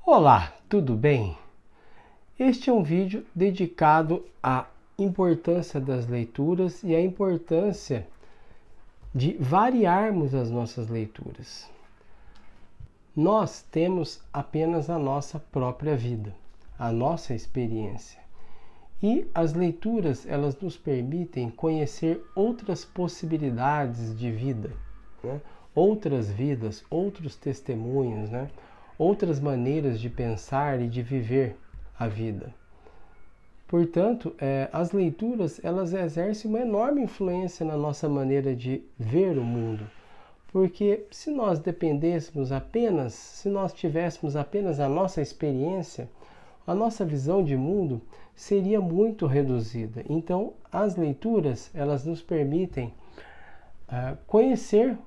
Olá, tudo bem? Este é um vídeo dedicado à importância das leituras e à importância de variarmos as nossas leituras. Nós temos apenas a nossa própria vida, a nossa experiência. E as leituras, elas nos permitem conhecer outras possibilidades de vida, né? Outras vidas, outros testemunhos, né? Outras maneiras de pensar e de viver a vida. Portanto, as leituras, elas exercem uma enorme influência na nossa maneira de ver o mundo. Porque se nós dependêssemos apenas, se nós tivéssemos apenas a nossa experiência, a nossa visão de mundo seria muito reduzida. Então, as leituras, elas nos permitem conhecer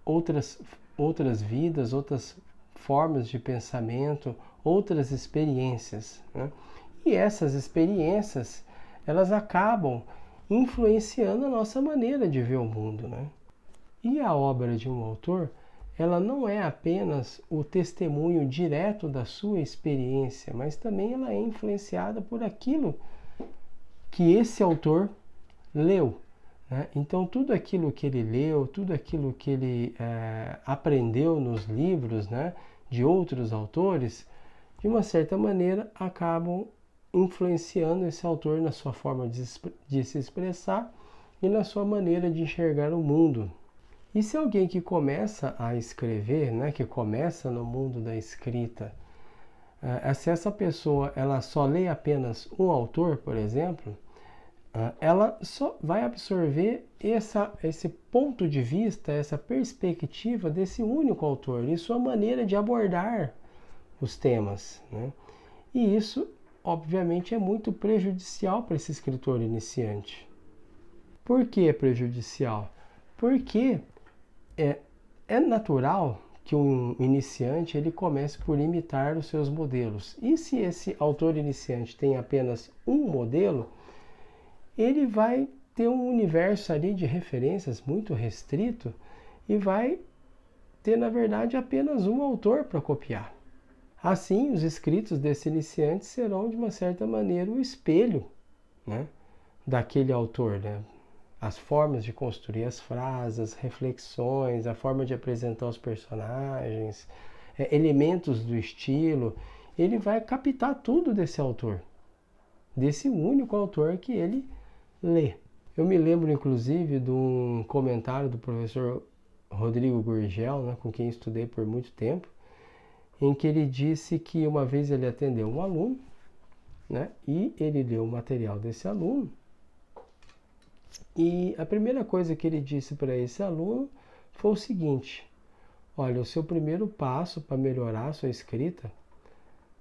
outras vidas, outras formas de pensamento, outras experiências, né? E essas experiências, elas acabam influenciando a nossa maneira de ver o mundo, né? E a obra de um autor, ela não é apenas o testemunho direto da sua experiência, mas também ela é influenciada por aquilo que esse autor leu, né? Então, tudo aquilo que ele leu, tudo aquilo que ele aprendeu nos livros, né, de outros autores, de uma certa maneira, acabam influenciando esse autor na sua forma de se expressar e na sua maneira de enxergar o mundo. E se alguém que começa a escrever, né, que começa no mundo da escrita, se essa pessoa ela só lê apenas um autor, por exemplo, ela só vai absorver esse ponto de vista, essa perspectiva desse único autor e sua maneira de abordar os temas, né? E isso, obviamente, é muito prejudicial para esse escritor iniciante. Por que é prejudicial? Porque é natural que um iniciante ele comece por imitar os seus modelos. E se esse autor iniciante tem apenas um modelo, ele vai ter um universo ali de referências muito restrito e vai ter, na verdade, apenas um autor para copiar. Assim, os escritos desse iniciante serão, de uma certa maneira, o espelho, né, daquele autor, né? As formas de construir as frases, as reflexões, a forma de apresentar os personagens, elementos do estilo, ele vai captar tudo desse autor, desse único autor que ele lê. Eu me lembro, inclusive, de um comentário do professor Rodrigo Gurgel, né, com quem estudei por muito tempo, em que ele disse que uma vez ele atendeu um aluno, né, e ele leu o material desse aluno, e a primeira coisa que ele disse para esse aluno foi o seguinte: olha, o seu primeiro passo para melhorar a sua escrita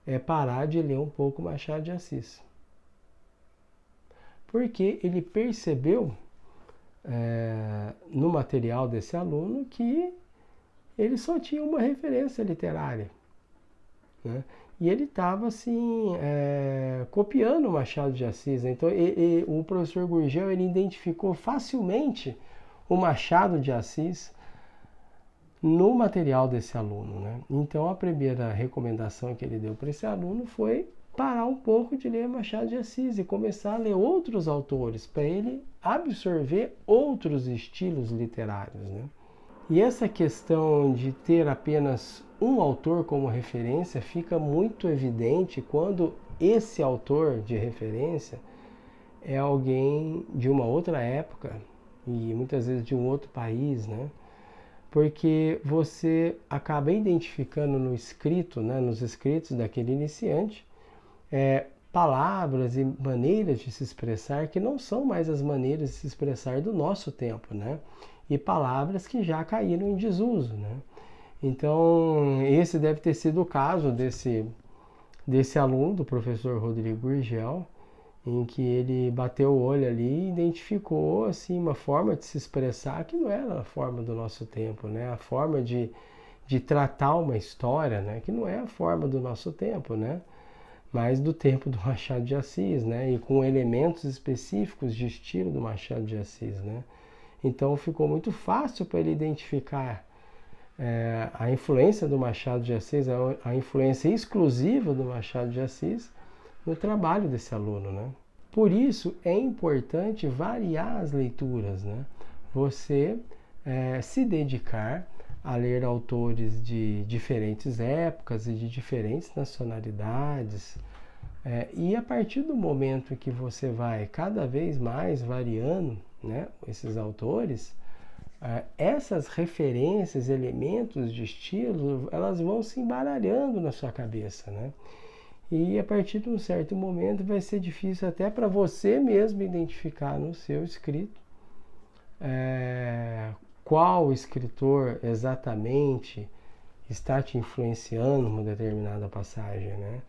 é parar de ler um pouco Machado de Assis. Porque ele percebeu no material desse aluno que ele só tinha uma referência literária, né? E ele estava assim, copiando o Machado de Assis. Então o professor Gurgel ele identificou facilmente o Machado de Assis no material desse aluno, né? Então a primeira recomendação que ele deu para esse aluno foi parar um pouco de ler Machado de Assis e começar a ler outros autores, para ele absorver outros estilos literários, né? E essa questão de ter apenas um autor como referência fica muito evidente quando esse autor de referência é alguém de uma outra época e muitas vezes de um outro país, né? Porque você acaba identificando no escrito, né, nos escritos daquele iniciante, palavras e maneiras de se expressar que não são mais as maneiras de se expressar do nosso tempo, né? E palavras que já caíram em desuso, né? Então, esse deve ter sido o caso desse aluno, do professor Rodrigo Gurgel, em que ele bateu o olho ali e identificou assim, uma forma de se expressar que não era a forma do nosso tempo, né? A forma de tratar uma história, né? Que não é a forma do nosso tempo, né? Mas do tempo do Machado de Assis, né? E com elementos específicos de estilo do Machado de Assis, né? Então ficou muito fácil para ele identificar a influência do Machado de Assis, a influência exclusiva do Machado de Assis no trabalho desse aluno, né? Por isso é importante variar as leituras, né? Você se dedicar a ler autores de diferentes épocas e de diferentes nacionalidades, e a partir do momento que você vai cada vez mais variando, né, esses autores, essas referências, elementos de estilo, elas vão se embaralhando na sua cabeça, né? E a partir de um certo momento vai ser difícil até para você mesmo identificar no seu escrito qual escritor exatamente está te influenciando numa determinada passagem, né?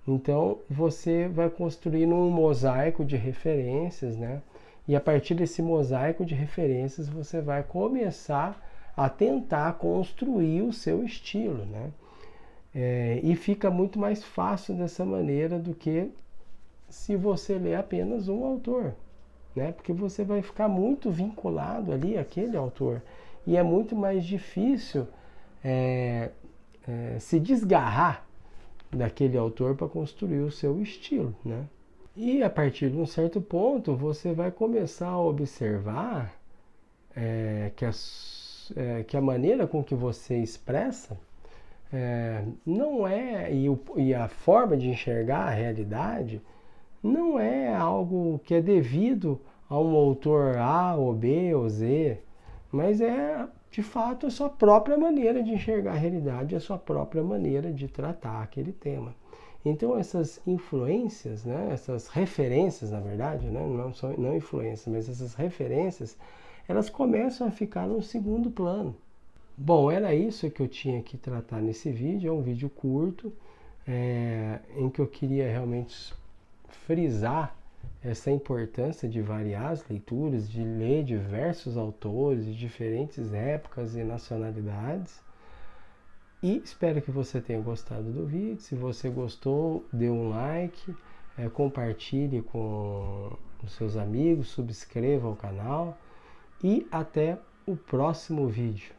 Então você vai construindo um mosaico de referências, né? E a partir desse mosaico de referências você vai começar a tentar construir o seu estilo, né? E fica muito mais fácil dessa maneira do que se você ler apenas um autor, né? Porque você vai ficar muito vinculado ali àquele autor e é muito mais difícil se desgarrar daquele autor para construir o seu estilo, né? E a partir de um certo ponto você vai começar a observar que a maneira com que você expressa não é, e a forma de enxergar a realidade não é algo que é devido a um autor A ou B ou Z, mas é de fato a sua própria maneira de enxergar a realidade, a sua própria maneira de tratar aquele tema. Então essas influências, né, essas referências, na verdade, né, não influências, mas essas referências, elas começam a ficar no segundo plano. Bom, era isso que eu tinha que tratar nesse vídeo. É um vídeo curto, em que eu queria realmente frisar essa importância de variar as leituras, de ler diversos autores de diferentes épocas e nacionalidades. E espero que você tenha gostado do vídeo. Se você gostou, dê um like, compartilhe com os seus amigos, subscreva o canal e até o próximo vídeo.